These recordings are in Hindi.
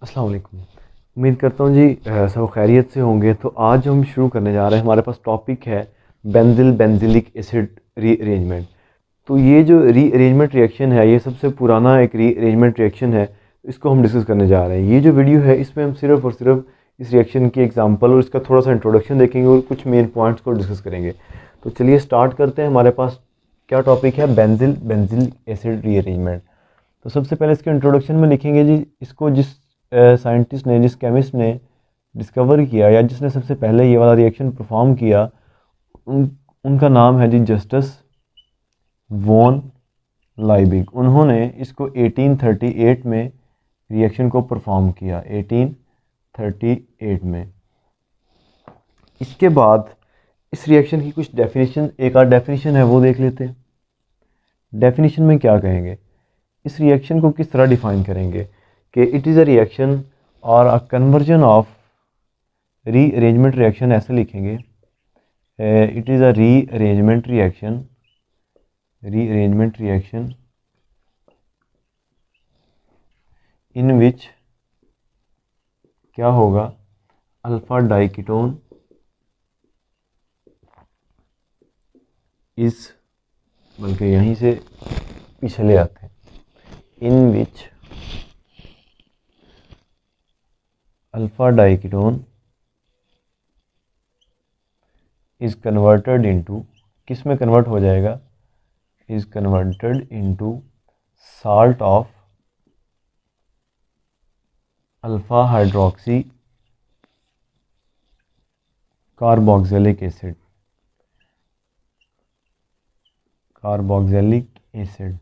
अस्सलाम वालेकुम। उम्मीद करता हूँ जी सब खैरियत से होंगे। तो आज हम शुरू करने जा रहे हैं, हमारे पास टॉपिक है बेंजिल बेंजिलिक एसिड रीअरेंजमेंट। तो ये जो रीअरेंजमेंट रिएक्शन है, ये सबसे पुराना एक रीअरेंजमेंट रिएक्शन है। इसको हम डिस्कस करने जा रहे हैं। ये जो वीडियो है इसमें हम सिर्फ और सिर्फ इस रिएक्शन की एग्जांपल और इसका थोड़ा सा इंट्रोडक्शन देखेंगे और कुछ मेन पॉइंट्स को डिस्कस करेंगे। तो चलिए स्टार्ट करते हैं। हमारे पास क्या टॉपिक है? Benzyl benzylic acid rearrangement. तो सबसे पहले इसके इंट्रोडक्शन में लिखेंगे जी, इसको जिस साइंटिस्ट ने, जिस केमिस्ट ने डिस्कवर किया या जिसने सबसे पहले ये वाला रिएक्शन परफॉर्म किया, उनका नाम है जी जस्टिस वॉन लाइबिग। उन्होंने इसको 1838 में रिएक्शन को परफॉर्म किया, 1838 में। इसके बाद इस रिएक्शन की कुछ डेफिनेशन, एक आध डेफिनेशन है वो देख लेते हैं। डेफिनेशन में क्या कहेंगे, इस रिएक्शन को किस तरह डिफाइन करेंगे कि इट इज़ अ रिएक्शन और a conversion of rearrangement reaction, ऐसे लिखेंगे। It is a rearrangement reaction in which क्या होगा, अल्फा डाइकीटोन इस, बल्कि यहीं से पिछले आते हैं, in which alpha diketone is converted into, किस में कन्वर्ट हो जाएगा, is converted into salt of alpha hydroxy carboxylic acid, carboxylic acid.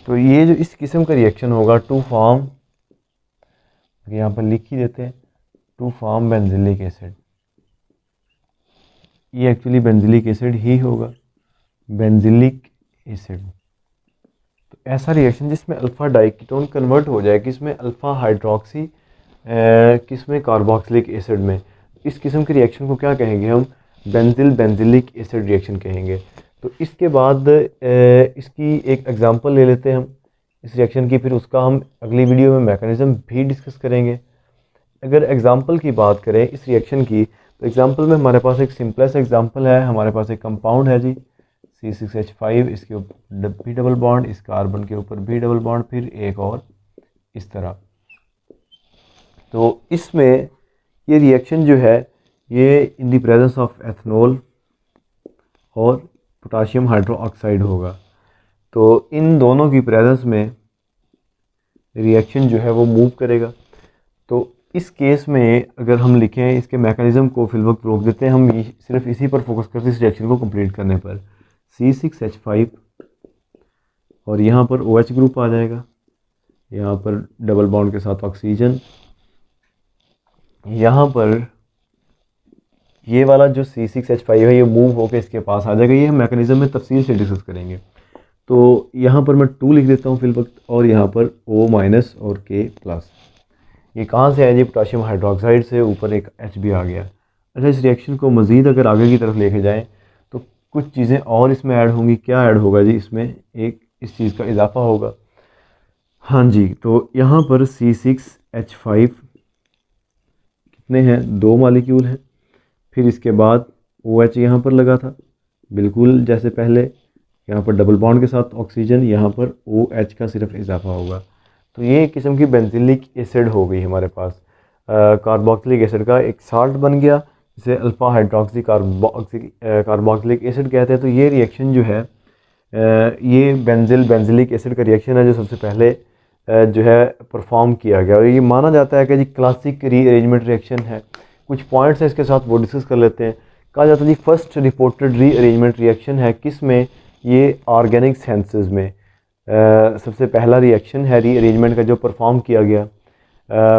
तो ये जो इस किस्म का रिएक्शन होगा टू फॉर्म, यहाँ पर लिख ही देते हैं, टू फॉर्म बेंजिलिक एसिड। ये एक्चुअली बेंजिलिक एसिड ही होगा, बेंजिलिक एसिड। तो ऐसा रिएक्शन जिसमें अल्फा डाइकीटोन कन्वर्ट हो जाए, किसमें, अल्फा हाइड्रोक्सी, किसमें, कार्बोक्सिलिक एसिड में। इस किस्म के रिएक्शन को क्या कहेंगे हम, बेंजिल बेंजिलिक एसिड रिएक्शन कहेंगे। तो इसके बाद इसकी एक एग्जांपल ले लेते हैं हम इस रिएक्शन की, फिर उसका हम अगली वीडियो में मैकेनिज्म भी डिस्कस करेंगे। अगर एग्जांपल की बात करें इस रिएक्शन की, तो एग्जांपल में हमारे पास एक सिंपलेस्ट एग्जांपल है। हमारे पास एक कंपाउंड है जी C6H5, इसके ऊपर भी डबल बॉन्ड, इस कार्बन के ऊपर भी डबल बॉन्ड, फिर एक और इस तरह। तो इसमें ये रिएक्शन जो है ये in the presence of ethanol और पोटाशियम हाइड्रोक्साइड होगा। तो इन दोनों की प्रेजेंस में रिएक्शन जो है वो मूव करेगा। तो इस केस में अगर हम लिखें, इसके मैकेनिज्म को फिल वक्त रोक देते हैं, हम सिर्फ इसी पर फोकस करते हैं, इस रिएक्शन को कंप्लीट करने पर। C6H5 और यहाँ पर OH ग्रुप आ जाएगा, यहाँ पर डबल बॉन्ड के साथ ऑक्सीजन, यहाँ पर ये वाला जो C6H5 है ये मूव होकर इसके पास आ जाएगा। ये हम मैकेनिज्म में तफसील से डिस्कस करेंगे। तो यहाँ पर मैं 2 लिख देता हूँ फिल वक्त, और यहाँ पर O- और K+। ये कहाँ से है जी, पोटाशियम हाइड्रोक्साइड से, ऊपर एक H भी आ गया। अच्छा, इस रिएक्शन को मज़ीद अगर आगे की तरफ लेके जाएँ तो कुछ चीज़ें और इसमें ऐड होंगी। क्या ऐड होगा जी, इसमें एक इस चीज़ का इजाफा होगा। हाँ जी, तो यहाँ पर C6H5 कितने हैं, 2 मालिक्यूल हैं। फिर इसके बाद OH यहाँ पर लगा था बिल्कुल जैसे पहले, यहाँ पर डबल बॉन्ड के साथ ऑक्सीजन, यहाँ पर OH का सिर्फ इजाफा होगा। तो ये एक किस्म की बेंजिलिक एसिड हो गई हमारे पास। कार्बोक्सिलिक एसिड का एक साल्ट बन गया, जिसे अल्फा हाइड्रोक्सी कार्बोक्सिलिक एसिड कहते हैं। तो ये रिएक्शन जो है ये बेंजिलिक एसिड का रिएक्शन है जो सबसे पहले जो है परफॉर्म किया गया, और ये माना जाता है कि जी क्लासिक रीअरेंजमेंट रिएक्शन है। कुछ पॉइंट्स हैं इसके साथ, वो डिस्कस कर लेते हैं। कहा जाता है जी फर्स्ट रिपोर्टेड रीअरेंजमेंट रिएक्शन है किस में, ये ऑर्गेनिक सेंसेस में सबसे पहला रिएक्शन है रीअरेंजमेंट का जो परफॉर्म किया गया।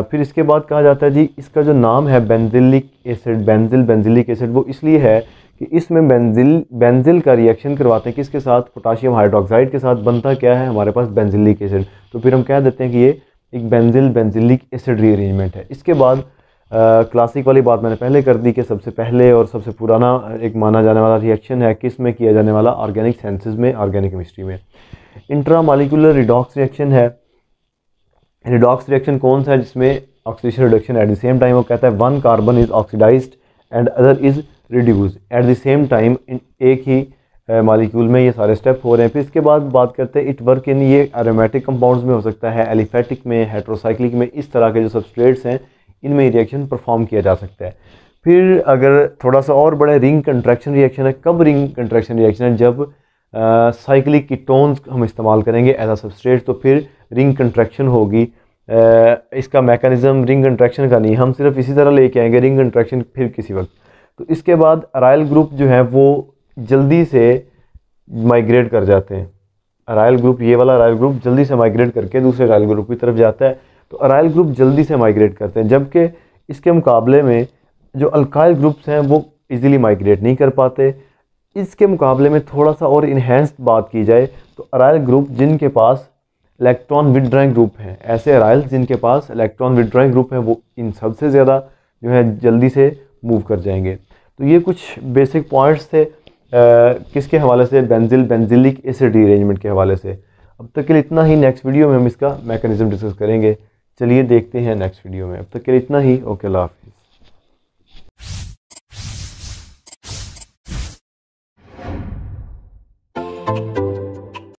फिर इसके बाद कहा जाता है जी इसका जो नाम है बेंजिलिक एसिड, बेंजिलिक एसिड, वो इसलिए है कि इसमें बेंजिल का रिएक्शन करवाते हैं किसके साथ, पोटाशियम हाइड्रोक्साइड के साथ। बनता क्या है हमारे पास, बेंजिलिक एसिड। तो फिर हम कह देते हैं कि ये एक बेंजिलिक एसिड रीअरेंजमेंट है। इसके बाद क्लासिक वाली बात मैंने पहले कर दी कि सबसे पहले और सबसे पुराना एक माना जाने वाला रिएक्शन है किस में किया जाने वाला, ऑर्गेनिक सेंसेस में, ऑर्गेनिक केमिस्ट्री में। इंट्रा मालिकुलर रिडॉक्स रिएक्शन है रिडॉक्स रिएक्शन कौन सा है जिसमें oxidation reduction at the same time, वो कहता है one carbon is oxidised and other is reduced at the same time, in एक ही मालिक्यूल में ये सारे स्टेप हो रहे हैं। फिर इसके बाद बात करते हैं इट वर्क इन, ये एरोमेटिक कंपाउंड्स में हो सकता है, एलिफेटिक में, हेट्रोसाइक्लिक में, इस तरह के जो सबस्ट्रेट्स हैं इनमें रिएक्शन परफॉर्म किया जा सकता है। फिर अगर थोड़ा सा और बड़ा रिंग कंट्रैक्शन रिएक्शन है, कब रिंग कंट्रैक्शन रिएक्शन है, जब साइक्लिक कीटोन्स हम इस्तेमाल करेंगे एज अ सबस्ट्रेट, तो फिर रिंग कंट्रैक्शन होगी। इसका मैकेनिज्म रिंग कंट्रैक्शन का नहीं, हम सिर्फ इसी तरह लेके आएंगे रिंग कंट्रैक्शन फिर किसी वक्त। तो इसके बाद अराइल ग्रुप जो है वो जल्दी से माइग्रेट कर जाते हैं। अराइल ग्रुप, ये वाला अराइल ग्रुप जल्दी से माइग्रेट करके दूसरे अराइल ग्रुप की तरफ जाता है। तो अराइल ग्रुप जल्दी से माइग्रेट करते हैं, जबकि इसके मुकाबले में जो अल्काइल ग्रुप्स हैं वो इजीली माइग्रेट नहीं कर पाते। इसके मुकाबले में थोड़ा सा और इन्हेंस्ड बात की जाए तो अराइल ग्रुप जिनके पास इलेक्ट्रॉन विथड्रॉइंग ग्रुप हैं, ऐसे अराइल जिनके पास इलेक्ट्रॉन विथड्रॉइंग ग्रुप है, वो इन सबसे ज़्यादा जो है जल्दी से मूव कर जाएंगे। तो ये कुछ बेसिक पॉइंट्स थे किसके हवाले से, बेंजिलिक एसिड रीअरेंजमेंट के हवाले से। अब तक के लिए इतना ही, नेक्स्ट वीडियो में हम इसका मैकेनिज्म डिस्कस करेंगे। चलिए देखते हैं नेक्स्ट वीडियो में, अब तक के लिए इतना ही। ओके, अल्लाह हाफिज़।